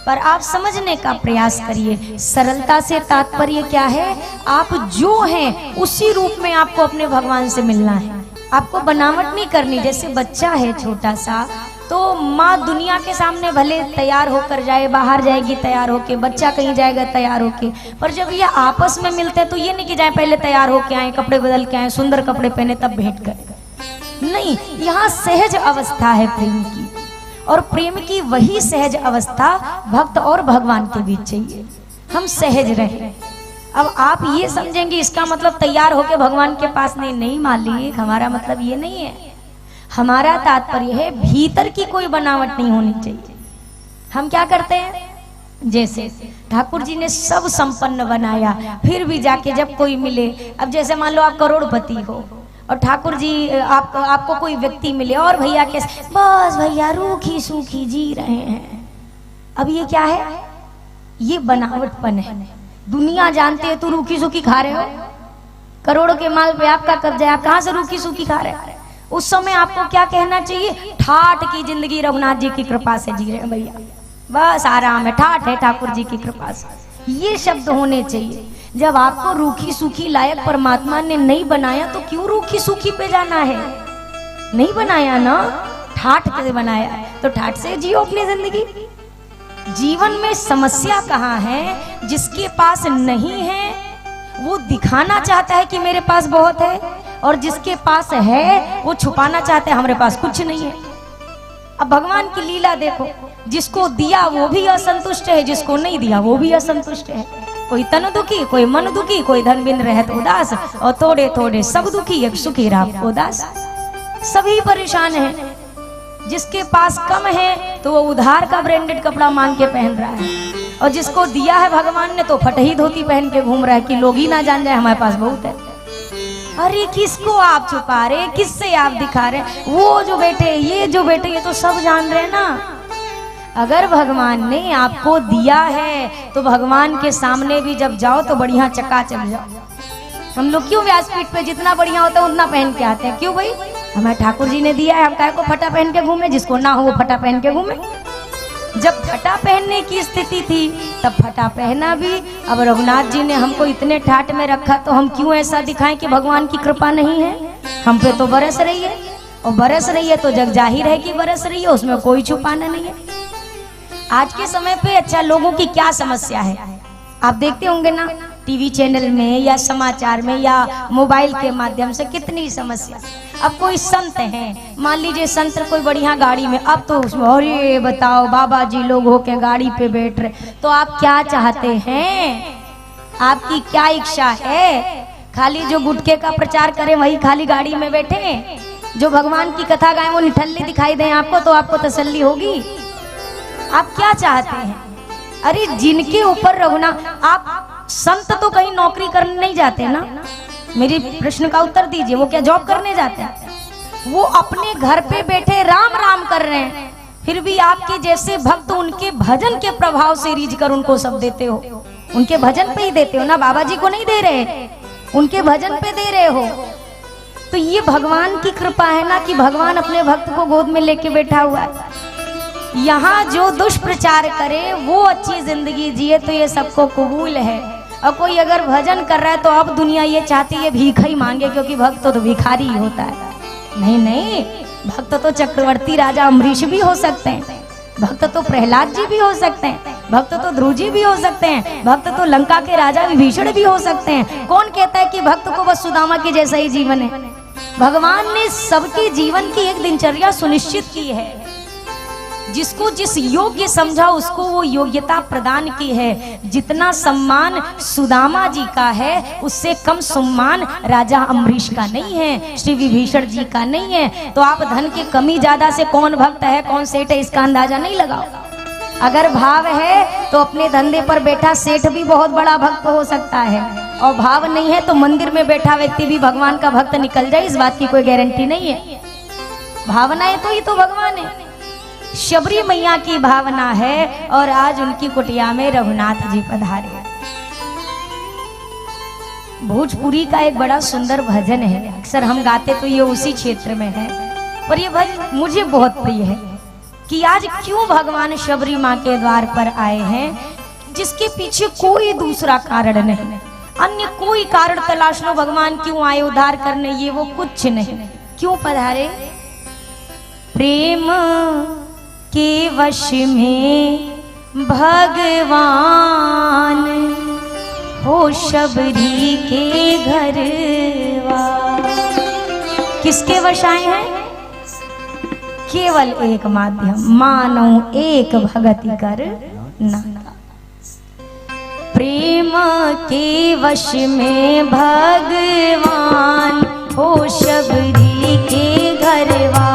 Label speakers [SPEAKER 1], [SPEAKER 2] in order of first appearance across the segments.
[SPEAKER 1] पर आप समझने का प्रयास करिए। सरलता से तात्पर्य क्या है, आप जो हैं उसी रूप में आपको अपने भगवान से मिलना है। आपको बनावट नहीं करनी। जैसे बच्चा है छोटा सा, तो माँ दुनिया के सामने भले तैयार होकर जाए, बाहर जाएगी तैयार होके, बच्चा कहीं जाएगा तैयार होके, पर जब ये आपस में मिलते हैं तो ये नहीं कि जाए पहले तैयार होके आए, कपड़े बदल के आए, सुंदर कपड़े पहने तब भेंट करें। नहीं, यहाँ सहज अवस्था है प्रेम की, और प्रेम की वही सहज अवस्था भक्त और भगवान के बीच चाहिए। हम सहज रहे। अब आप ये समझेंगे इसका मतलब तैयार होके भगवान के पास नहीं मालिक, हमारा मतलब ये नहीं है। हमारा तात्पर्य है भीतर की कोई बनावट नहीं होनी चाहिए। हम क्या करते हैं, जैसे ठाकुर जी ने सब संपन्न बनाया, फिर भी जाके जब कोई मिले, अब जैसे मान लो आप करोड़पति हो और ठाकुर जी आपको कोई व्यक्ति मिले और भैया के बस भैया रूखी सूखी जी रहे हैं। अब ये क्या है, ये बनावटपन है। दुनिया जानते है तू रूखी सूखी खा रहे हो, करोड़ों के माल पे आपका कब्जा है, आप कहाँ से रूखी सूखी खा रहे हैं। उस समय आपको क्या कहना चाहिए, ठाठ की जिंदगी रघुनाथ जी की कृपा से जी रहे हैं भैया, बस आराम है, ठाठ है ठाकुर जी की कृपा से। ये शब्द होने चाहिए। जब आपको रूखी सूखी लायक परमात्मा ने नहीं बनाया तो क्यों रूखी सूखी पे जाना है, नहीं बनाया ना, ठाठ के बनाया, तो ठाठ से जियो अपनी जिंदगी। जीवन में समस्या कहाँ है, जिसके पास नहीं है वो दिखाना चाहता है कि मेरे पास बहुत है, और जिसके पास है वो छुपाना चाहते हैं हमारे पास कुछ नहीं है। अब भगवान की लीला देखो, जिसको दिया वो भी असंतुष्ट है, जिसको नहीं दिया वो भी असंतुष्ट है। कोई तन दुखी, कोई मन दुखी, कोई धन बिन रहत उदास, और थोड़े थोड़े सब दुखी, एक सुखी राम उदास। सभी परेशान हैं। जिसके पास कम है तो वो उधार का ब्रांडेड कपड़ा मांग के पहन रहा है, और जिसको दिया है भगवान ने तो फटही धोती पहन के घूम रहा है कि लोग ही ना जान जाए हमारे पास बहुत है। अरे किसको आप छुपा रहे, किससे आप दिखा रहे, वो जो बैठे ये जो बैठे ये तो सब जान रहे हैं ना। अगर भगवान ने आपको दिया है तो भगवान के सामने भी जब जाओ तो बढ़िया चकाचक जाओ। हम लोग क्यों व्यासपीठ पे जितना बढ़िया होता है उतना पहन के आते हैं, क्यों भाई, हमें ठाकुर जी ने दिया है, हम काहे को फटा पहन के घूमे, जिसको ना हो वो फटा पहन के घूमे। जब फटा पहनने की स्थिति थी तब फटा पहना भी। अब रघुनाथ जी ने हमको इतने ठाट में रखा तो हम क्यों ऐसा दिखाएं कि भगवान की कृपा नहीं है हम पे, तो बरस रही है, और बरस रही है तो जग जाहिर है कि बरस रही है, उसमें कोई छुपाना नहीं है। आज के समय पे अच्छा लोगों की क्या समस्या है, आप देखते होंगे ना टीवी चैनल में या समाचार में या मोबाइल के माध्यम से कितनी समस्या। अब कोई संत है, मान लीजिए संत कोई बढ़िया गाड़ी में, अब तो अरे बताओ बाबा जी लोग होके गाड़ी पे बैठ रहे, तो आप क्या चाहते हैं, आपकी क्या इच्छा है, खाली जो गुटके का प्रचार करे वही खाली गाड़ी में बैठे, जो भगवान की कथा गाए वो निठल्ले दिखाई दें आपको तो आपको तसल्ली होगी। आप क्या चाहते हैं, अरे जिनके ऊपर रघुनाथ, आप संत तो कहीं नौकरी करने नहीं जाते ना, मेरी प्रश्न का उत्तर दीजिए, वो क्या जॉब करने जाते हैं, वो अपने घर पे बैठे राम राम कर रहे हैं, फिर भी आपके जैसे भक्त उनके भजन के प्रभाव से रीझ कर उनको सब देते हो, उनके भजन पे ही देते हो ना, बाबा जी को नहीं दे रहे, उनके भजन पे दे रहे हो। तो ये भगवान की कृपा है ना कि भगवान अपने भक्त को गोद में लेके बैठा हुआ है। यहाँ जो दुष्प्रचार करे वो अच्छी जिंदगी जिए तो ये सबको कबूल है, और कोई अगर भजन कर रहा है तो अब दुनिया ये चाहती है भीख ही मांगे, क्योंकि भक्त तो भिखारी ही होता है। नहीं नहीं, भक्त तो चक्रवर्ती राजा अम्बरीश भी हो सकते हैं, भक्त तो प्रहलाद जी भी हो सकते हैं, भक्त तो ध्रुव जी भी हो सकते हैं, भक्त तो लंका के राजा विभीषण भी हो सकते हैं। कौन कहता है कि भक्त को बस सुदामा के जैसा ही जीवन है। भगवान ने सबके जीवन की एक दिनचर्या सुनिश्चित की है, जिसको जिस योग्य समझा उसको वो योग्यता प्रदान की है। जितना सम्मान सुदामा जी का है उससे कम सम्मान राजा अम्बरीश का नहीं है, श्री विभीषण जी का नहीं है। तो आप धन की कमी ज्यादा से कौन भक्त है कौन सेठ है इसका अंदाजा नहीं लगाओ। अगर भाव है तो अपने धंधे पर बैठा सेठ भी बहुत बड़ा भक्त हो सकता है, और भाव नहीं है तो मंदिर में बैठा व्यक्ति भी भगवान का भक्त निकल जाए, इस बात की कोई गारंटी नहीं है। भावना है तो ही तो भगवान है। शबरी मैया की भावना है और आज उनकी कुटिया में रघुनाथ जी पधारे। भोजपुरी का एक बड़ा सुंदर भजन है, अक्सर हम गाते तो ये उसी क्षेत्र में है, पर ये भजन मुझे बहुत प्रिय है। कि आज क्यों भगवान शबरी माँ के द्वार पर आए हैं, जिसके पीछे कोई दूसरा कारण नहीं, अन्य कोई कारण तलाश लो, भगवान क्यों आए उद्धार करने, ये वो कुछ नहीं। क्यों पधारे? प्रेम के वश में भगवान हो शबरी के घरवा। किसके वश आए हैं? केवल एक माध्यम, मानो एक भगति कर नाता। प्रेम के वश में भगवान हो शबरी के घरवा।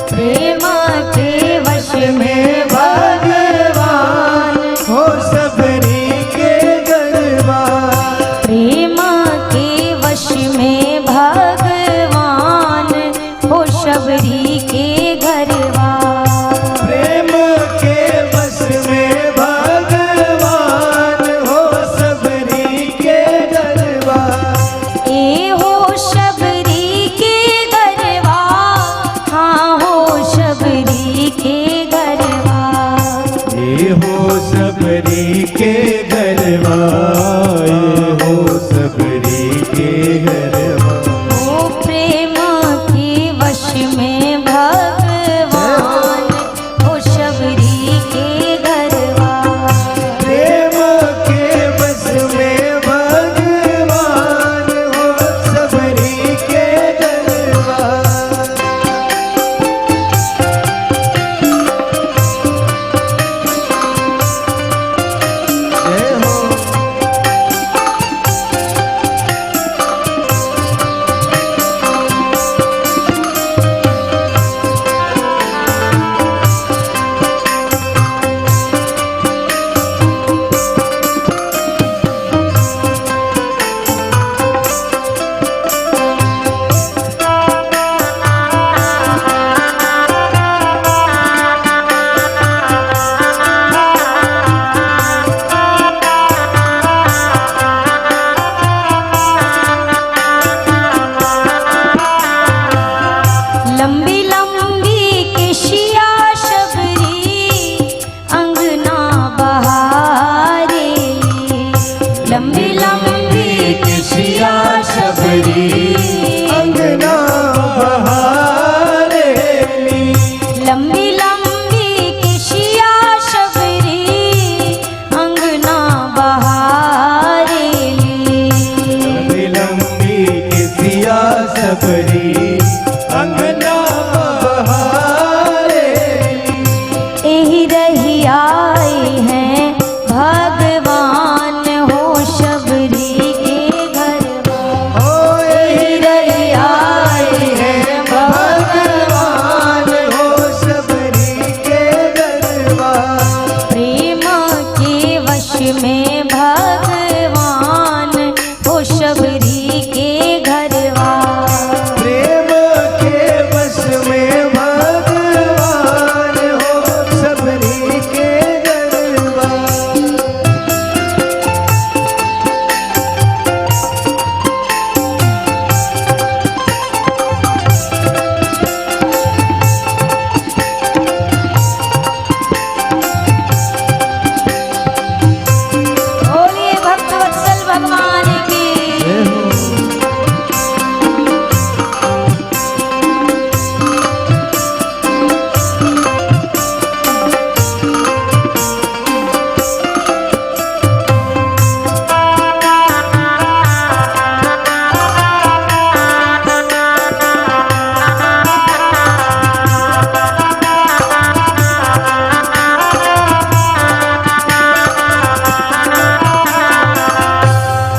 [SPEAKER 1] प्रेम के वश में भगवान
[SPEAKER 2] हो शबरी के घरवा।
[SPEAKER 1] प्रेम के वश में भगवान हो शबरी के घरवा।
[SPEAKER 2] प्रेम के वश में भगवान हो शबरी के घरवा।
[SPEAKER 1] ए हो शबरी के घरवा, हाँ हो शबरी के घरवा।
[SPEAKER 2] ये हो शबरी के घरवा, ये हो शबरी के घरवा।
[SPEAKER 1] ओ प्रेम के वश में भगवान हो शबरी के घरवा।
[SPEAKER 2] प्रेम के वश में भगवान हो शबरी के घरवा। जय हो।
[SPEAKER 1] लंबी लंबी केशिया शबरी अंगना बहारेली। लंबी लंबी केशिया शबरी
[SPEAKER 2] अंगना बहारेली।
[SPEAKER 1] लंबी लंबी केशिया शबरी अंगना बहारेली।
[SPEAKER 2] लंबी लंबी केसिया शबरी अंगना बहारेली।
[SPEAKER 1] एही रही आए हैं भगवान हो शबरी के घरवा।
[SPEAKER 2] हो यही रही आए हैं भगवान हो शबरी के घरवा।
[SPEAKER 1] प्रेम के वश में भगवान हो शबरी के घरवा।
[SPEAKER 2] प्रेम के वश में भगवान हो शबरी के घरवा।
[SPEAKER 1] बोलिए भक्त वत्सल भगवान की।
[SPEAKER 2] जय हो।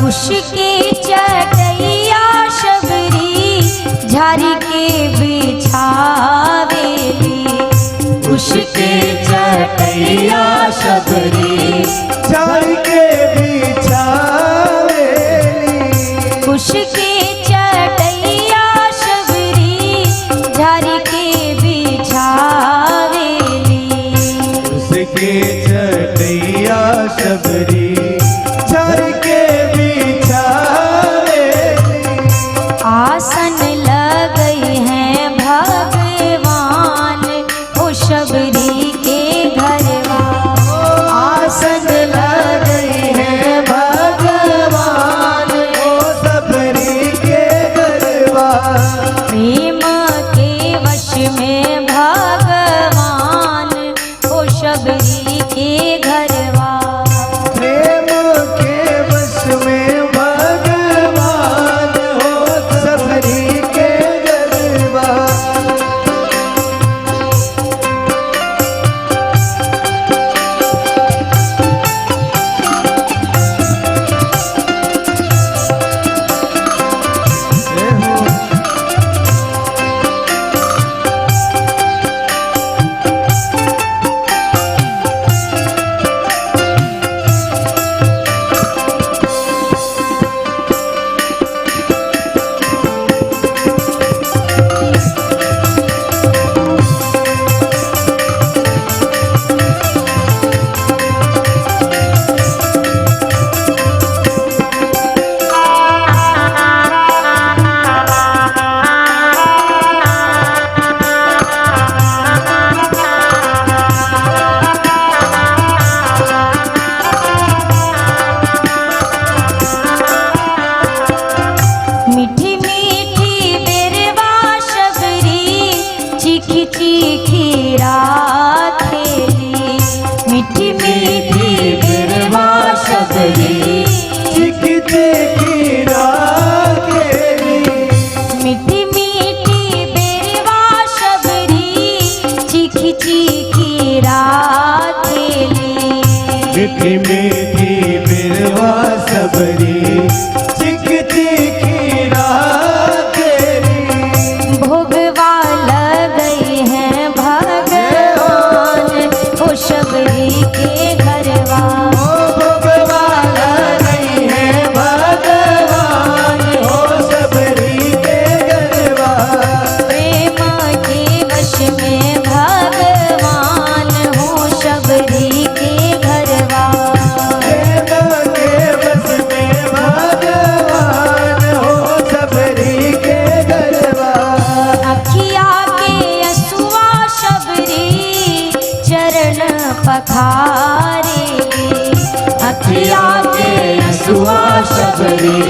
[SPEAKER 1] कुश के चटैया शबरी झारी के बिछावेली। कुश के चटैया शबरी
[SPEAKER 2] झाड़ के बिछावेली।
[SPEAKER 1] कुश के चटैया शबरी झारी के बिछावेली।
[SPEAKER 2] उसके चटैया शबरी झाड़ के बिछावेली।
[SPEAKER 1] आसन लगई हैं भगवान हो शबरी के घरवा।
[SPEAKER 2] प्रेम के वश में भगवान हो सबरी के गरबा।
[SPEAKER 1] मीठी मीठी बेरवा शबरी चीखी चीखी रात खेली। मीठी मीठी बेरवा शबरी
[SPEAKER 2] चिकी चिकी रात खेली।
[SPEAKER 1] मीठी मीठी बेरवा शबरी चीखी चीखी रात खेली।
[SPEAKER 2] मीठी मीठी बिरवा सबरी चिकी चिकी रात खेली।
[SPEAKER 1] भोगवा लगई हैं भगवान हो शबरी के घरवा।
[SPEAKER 2] भगवान नहीं है भगवान हो सबरी के गरबा।
[SPEAKER 1] प्रेम के वश में भगवान हो शबरी के घरवा।
[SPEAKER 2] प्रेम के बस में भगवान हो सबरी के गरबा।
[SPEAKER 1] अखिया के असुआ शबरी चरण पखारेगी। अखिया के असुआ शबरी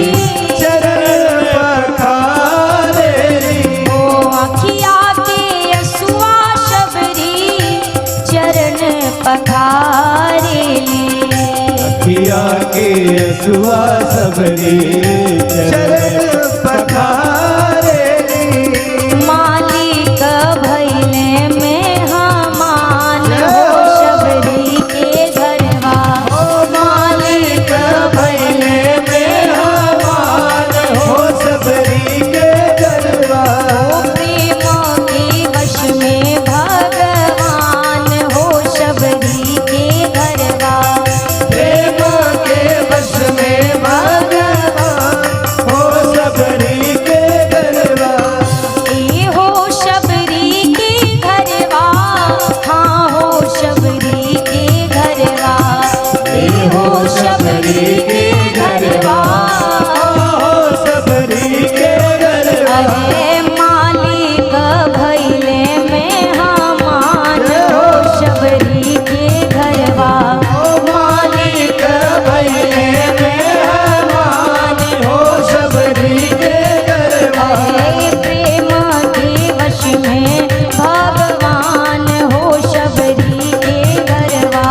[SPEAKER 2] चरण पखारेली।
[SPEAKER 1] ओ अखिया के असुआ शबरी चरण पखारेली।
[SPEAKER 2] अखिया के असुआ सबरी चरण पखारेली।
[SPEAKER 1] मालिक भैले में हमान हो शबरी के घरवा।
[SPEAKER 2] मालिक भैले में हमान हो सबरी के गरबा।
[SPEAKER 1] ओ प्रेम के वश में भगवान हो शबरी के घरवा।
[SPEAKER 2] प्रेम के वश में भगवान हो सबरी के गरबा।
[SPEAKER 1] ए हो शबरी के घरवा। हाँ हो शबरी के घरवा। ए हो शबरी के घरवा।
[SPEAKER 2] हो सबरी के गरबा।
[SPEAKER 1] अरे मालिक भैले में हमान हो शबरी के घरवा।
[SPEAKER 2] मालिक भैले में हमान हो सबरी के गरबा।
[SPEAKER 1] अरे प्रेम के वश में भगवान हो शबरी के घरवा।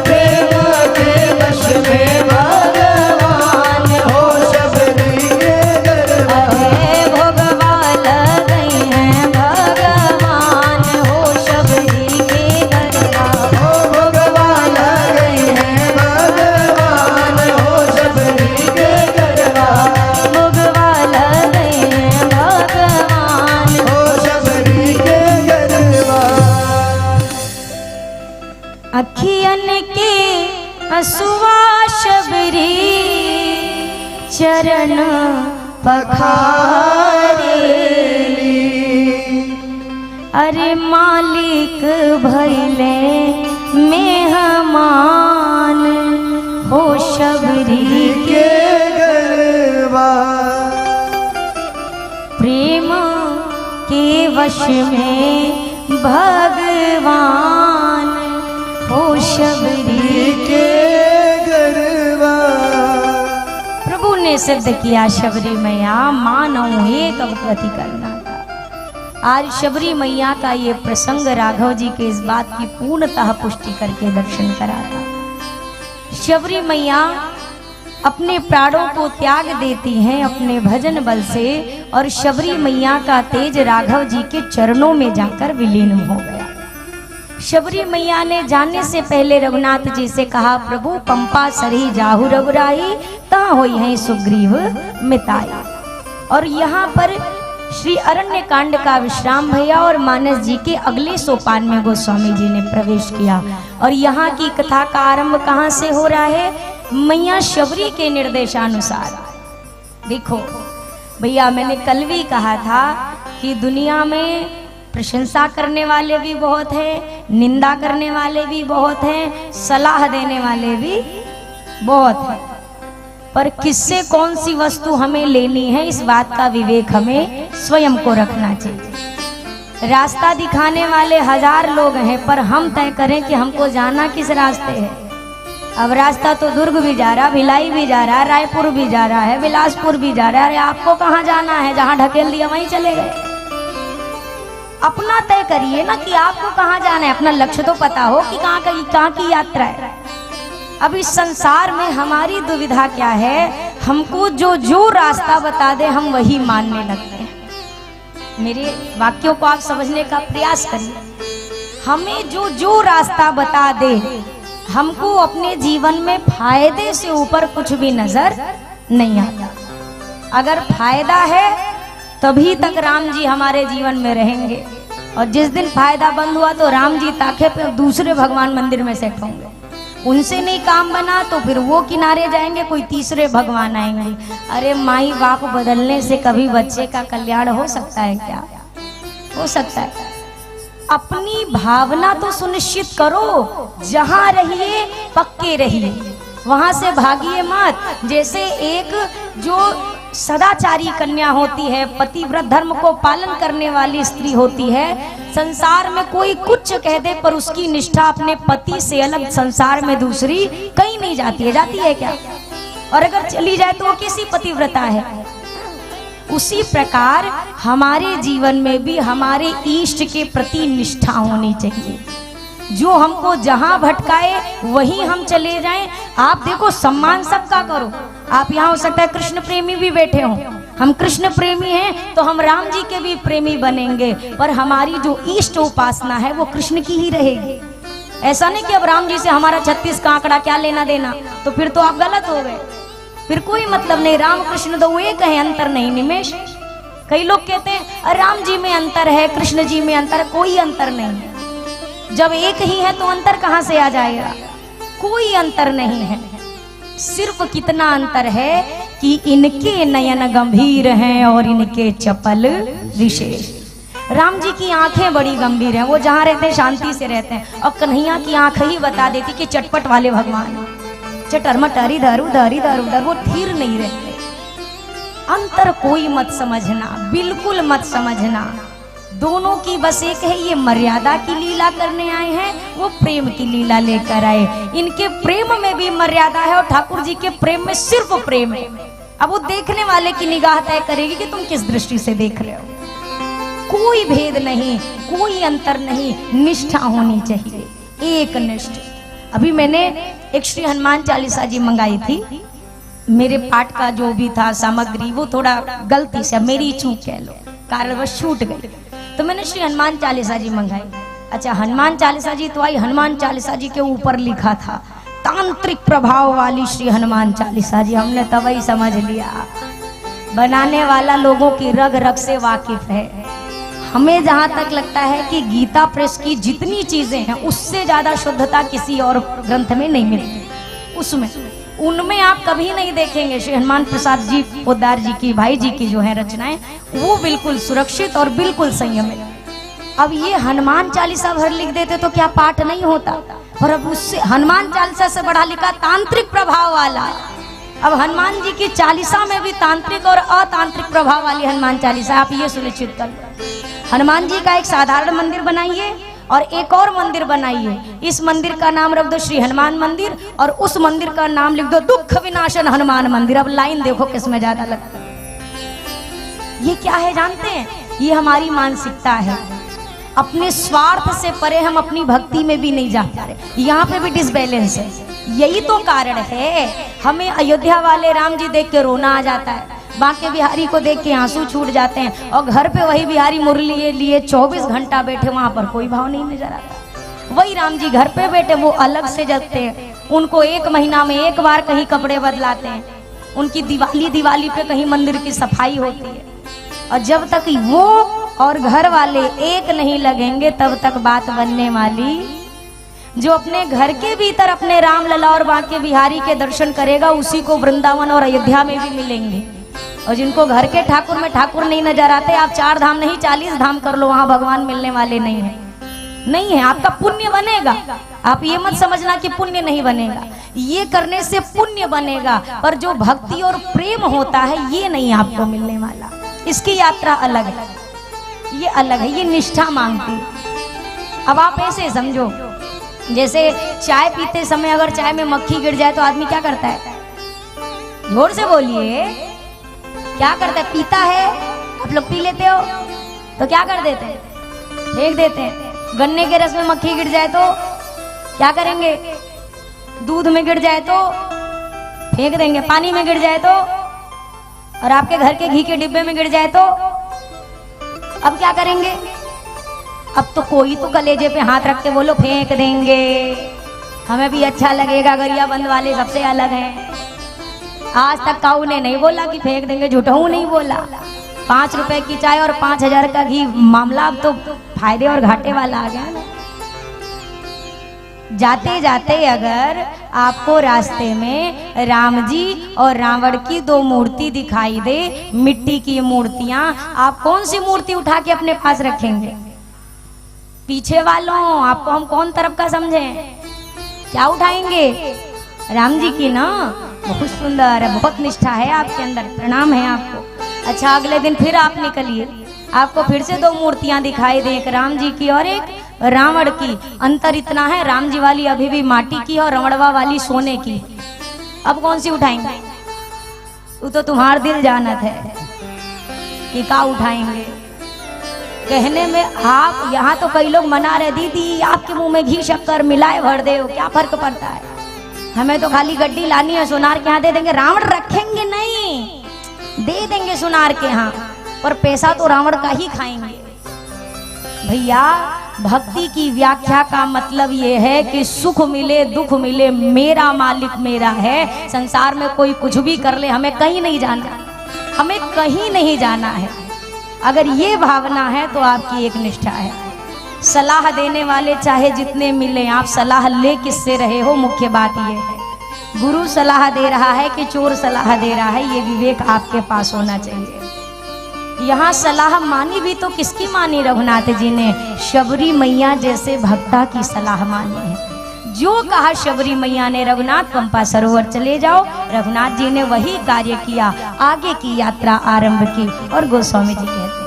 [SPEAKER 2] प्रेम के वश में भगवान हो सबरी के गरबा।
[SPEAKER 1] अरे भोगवा लगई हैं भगवान हो शबरी के घरवा।
[SPEAKER 2] भगवान गई है भगवान हो सबरी के गरबा।
[SPEAKER 1] भोगवा लगई हैं भगवान।
[SPEAKER 2] हो सबरी के गरबा।
[SPEAKER 1] अखियन के असुआ शबरी चरण पखारेली। अरे मालिक भैले मेहमान हो शबरी
[SPEAKER 2] के गरबा।
[SPEAKER 1] प्रेम के वश में भगवान हो शबरी
[SPEAKER 2] के गरबा।
[SPEAKER 1] प्रभु ने सिद्ध किया शबरी मैया मानो एक अवगति करना था। आज शबरी मैया का ये प्रसंग राघव जी के इस बात की पूर्णतः पुष्टि करके दर्शन कराता। शबरी मैया अपने प्राणों को त्याग देती हैं अपने भजन बल से, और शबरी मैया का तेज राघव जी के चरणों में जाकर विलीन हो गया। शबरी मैया ने जाने से पहले रघुनाथ जी से कहा, प्रभु पंपा सरही जाहु रघुराई, ता होई है सुग्रीव मिताई। और यहाँ पर श्री अरण्य कांड का विश्राम भैया और मानस जी के अगले सोपान में गोस्वामी जी ने प्रवेश किया। और यहाँ की कथा का आरंभ कहाँ से हो रहा है? मैया शबरी के निर्देशानुसार। देखो भैया, मैंने कल भी कहा था कि दुनिया में प्रशंसा करने वाले भी बहुत हैं, निंदा करने वाले भी बहुत हैं, सलाह देने वाले भी बहुत हैं, पर किससे कौन सी वस्तु हमें लेनी है, इस बात का विवेक हमें स्वयं को रखना चाहिए। रास्ता दिखाने वाले 1000 लोग हैं, पर हम तय करें कि हमको जाना किस रास्ते है। अब रास्ता तो दुर्ग भी जा रहा, भिलाई भी जा रहा, रायपुर भी जा रहा है, बिलासपुर भी जा रहा है। अरे आपको कहाँ जाना है? जहाँ ढकेल दिया वहीं चले गए। अपना तय करिए ना कि आपको कहाँ जाना है। अपना लक्ष्य तो पता हो कि कहाँ की यात्रा है। अब इस संसार में हमारी दुविधा क्या है? हमको जो रास्ता बता दे हम वही मानने लगते हैं। मेरे वाक्यों को आप समझने का प्रयास करिए। हमें जो रास्ता बता दे, हमको अपने जीवन में फायदे से ऊपर कुछ भी नजर नहीं आता। अगर फायदा है तभी तक राम जी हमारे जीवन में रहेंगे, और जिस दिन फायदा बंद हुआ तो राम जी ताखे पे दूसरे भगवान मंदिर में सेट होंगे। उनसे नहीं काम बना तो फिर वो किनारे जाएंगे, कोई तीसरे भगवान आएंगे। अरे माई बाप बदलने से कभी बच्चे का कल्याण हो सकता है क्या? हो सकता है। अपनी भावना तो सुनिश्चित करो, जहां रहिए पक्के रहिए, वहां से भागिए मत। जैसे एक जो सदाचारी कन्या होती है, पतिव्रत धर्म को पालन करने वाली स्त्री होती है, संसार में कोई कुछ कह दे पर उसकी निष्ठा अपने पति से अलग संसार में दूसरी कहीं नहीं जाती है। जाती है क्या? और अगर चली जाए तो वो कैसी पतिव्रता है? उसी प्रकार हमारे जीवन में भी हमारे इष्ट के प्रति निष्ठा होनी चाहिए। जो हमको जहां भटकाए वहीं हम चले जाएं। आप देखो, सम्मान सबका करो। आप यहाँ हो सकता है कृष्ण प्रेमी भी बैठे हों, हम कृष्ण प्रेमी हैं तो हम राम जी के भी प्रेमी बनेंगे, पर हमारी जो इष्ट उपासना है वो कृष्ण की ही रहेगी। ऐसा नहीं कि अब राम जी से हमारा 36 का आंकड़ा क्या लेना देना, तो फिर तो आप गलत हो गए, फिर कोई मतलब नहीं। राम कृष्ण तो एक है, अंतर नहीं। निमेश, कई लोग कहते हैं राम जी में अंतर है, कृष्ण जी में अंतर है। कोई अंतर नहीं है। जब एक ही है तो अंतर कहां से आ जाएगा? कोई अंतर नहीं है। सिर्फ कितना अंतर है कि इनके नयन गंभीर हैं और इनके चपल विशेष। राम जी की आंखें बड़ी गंभीर हैं, वो जहां रहते हैं शांति से रहते हैं, और कन्हैया की आंख ही बता देती कि चटपट वाले भगवान, चटर मटर इधर उधर इधर उधर, वो थीर नहीं रहते। अंतर कोई मत समझना, बिल्कुल मत समझना। दोनों की बस एक है, ये मर्यादा की लीला करने आए हैं, वो प्रेम की लीला लेकर आए। इनके प्रेम में भी मर्यादा है और ठाकुर जी के प्रेम में सिर्फ प्रेम है। अब वो देखने वाले की निगाह तय करेगी कि तुम किस दृष्टि से देख रहे हो। कोई भेद नहीं, कोई अंतर नहीं, निष्ठा होनी चाहिए, एक निष्ठ। अभी मैंने एक श्री हनुमान चालीसा जी मंगाई थी। मेरे पाठ का जो भी था सामग्री वो थोड़ा गलती से, मेरी चूक कह लो, कारणवश छूट गई, तो मैंने श्री हनुमान चालीसा जी मंगाई। अच्छा, हनुमान चालीसा जी तो आई, हनुमान चालीसा जी के ऊपर लिखा था तांत्रिक प्रभाव वाली श्री हनुमान चालीसा जी। हमने तब ही समझ लिया बनाने वाला लोगों की रग रग से वाकिफ है। हमें जहां तक लगता है कि गीता प्रेस की जितनी चीजें हैं उससे ज्यादा शुद्धता किसी और ग्रंथ में नहीं मिलती। उसमें उनमें आप कभी नहीं देखेंगे श्री हनुमान प्रसाद जी पोद्दार जी की, भाई जी की जो है रचनाएं, वो बिल्कुल सुरक्षित और बिल्कुल संयमित। अब ये हनुमान चालीसा भर लिख देते तो क्या पाठ नहीं होता? और अब उससे हनुमान चालीसा से बढ़ा लिखा तांत्रिक प्रभाव वाला। अब हनुमान जी की चालीसा में भी तांत्रिक और अतांत्रिक प्रभाव वाली हनुमान चालीसा। आप ये सुनिश्चित कर लो, हनुमान जी का एक साधारण मंदिर बनाइए और एक और मंदिर बनाइए। इस मंदिर का नाम रख दो श्री हनुमान मंदिर, और उस मंदिर का नाम लिख दो दुख विनाशन हनुमान मंदिर। अब लाइन देखो किसमें ज्यादा लगता है। ये क्या है जानते हैं? ये हमारी मानसिकता है। अपने स्वार्थ से परे हम अपनी भक्ति में भी नहीं जा पा रहे, यहाँ पे भी डिसबैलेंस है। यही तो कारण है, हमें अयोध्या वाले राम जी देख के रोना आ जाता है, बांके बिहारी को देख के आंसू छूट जाते हैं, और घर पे वही बिहारी मुरली लिए 24 घंटा बैठे, वहां पर कोई भाव नहीं नजर आता। वही राम जी घर पे बैठे वो अलग से जगते हैं, उनको 1 महीना में 1 बार कहीं कपड़े बदलाते हैं, उनकी दिवाली पे कहीं मंदिर की सफाई होती है। और जब तक वो और घर वाले एक नहीं लगेंगे तब तक बात बनने वाली। जो अपने घर के भीतर अपने राम लला और बांके बिहारी के दर्शन करेगा उसी को वृंदावन और अयोध्या में भी मिलेंगे। और जिनको घर के ठाकुर में ठाकुर नहीं नजर आते, आप 4 धाम नहीं 40 धाम कर लो, वहां भगवान मिलने वाले नहीं है। नहीं है, आपका पुण्य बनेगा। आप ये मत समझना कि पुण्य नहीं बनेगा, ये करने से पुण्य बनेगा, पर जो भक्ति और प्रेम होता है ये नहीं आपको मिलने वाला। इसकी यात्रा अलग है, ये अलग है, ये निष्ठा मांगती है। अब आप ऐसे समझो, जैसे चाय पीते समय अगर चाय में मक्खी गिर जाए तो आदमी क्या करता है? जोर से बोलिए, क्या करता है? पीता है। आप लोग पी लेते हो तो क्या कर देते हैं? फेंक देते हैं। गन्ने के रस में मक्खी गिर जाए तो क्या करेंगे? दूध में गिर जाए तो फेंक देंगे, पानी में गिर जाए तो, और आपके घर के घी के डिब्बे में गिर जाए तो अब क्या करेंगे? अब तो कोई तो कलेजे पे हाथ रख के बोलो फेंक देंगे, हमें भी अच्छा लगेगा। गरियाबंद वाले सबसे अलग हैं, आज तक काऊ ने नहीं बोला कि फेंक देंगे, झूठा नहीं बोला। 5 रुपए की चाय और 5000 का घी, मामला अब तो फायदे और घाटे वाला आ गया ना। जाते जाते अगर आपको रास्ते में राम जी और रावण की 2 मूर्ति दिखाई दे, मिट्टी की मूर्तियां, आप कौन सी मूर्ति उठा के अपने पास रखेंगे? पीछे वालों, आपको हम कौन तरफ का समझें? क्या उठाएंगे? राम जी की ना। बहुत सुंदर है, बहुत निष्ठा है आपके अंदर, प्रणाम है आपको। अच्छा, अगले दिन फिर आप निकलिए, आपको फिर से 2 मूर्तियां दिखाई दे, एक राम जी की और एक रावण की। अंतर इतना है, राम जी वाली अभी भी माटी की और रावणवा वाली सोने की। अब कौन सी उठाएंगे? वो तो तुम्हार दिल जानत है कि क्या उठाएंगे। कहने में आप, यहाँ तो कई लोग मना रहे, दीदी आपके मुंह में घी शक्कर मिलाए भर दे, क्या फर्क पड़ता है? हमें तो खाली गड्डी लानी है, सुनार के यहाँ दे देंगे। रावण रखेंगे नहीं, दे देंगे सुनार के यहाँ, पर पैसा तो रावण का ही खाएंगे। भैया, भक्ति की व्याख्या का मतलब ये है कि सुख मिले दुख मिले, मेरा मालिक मेरा है। संसार में कोई कुछ भी कर ले, हमें कहीं नहीं जाना, हमें कहीं नहीं जाना है। अगर ये भावना है तो आपकी एक निष्ठा है। सलाह देने वाले चाहे जितने मिले, आप सलाह ले किससे रहे हो, मुख्य बात ये है। गुरु सलाह दे रहा है कि चोर सलाह दे रहा है, ये विवेक आपके पास होना चाहिए। यहाँ सलाह मानी भी तो किसकी मानी? रघुनाथ जी ने शबरी मैया जैसे भक्ता की सलाह मानी है। जो कहा शबरी मैया ने, रघुनाथ पंपा सरोवर चले जाओ, रघुनाथ जी ने वही कार्य किया, आगे की यात्रा आरंभ की। और गोस्वामी जी कहते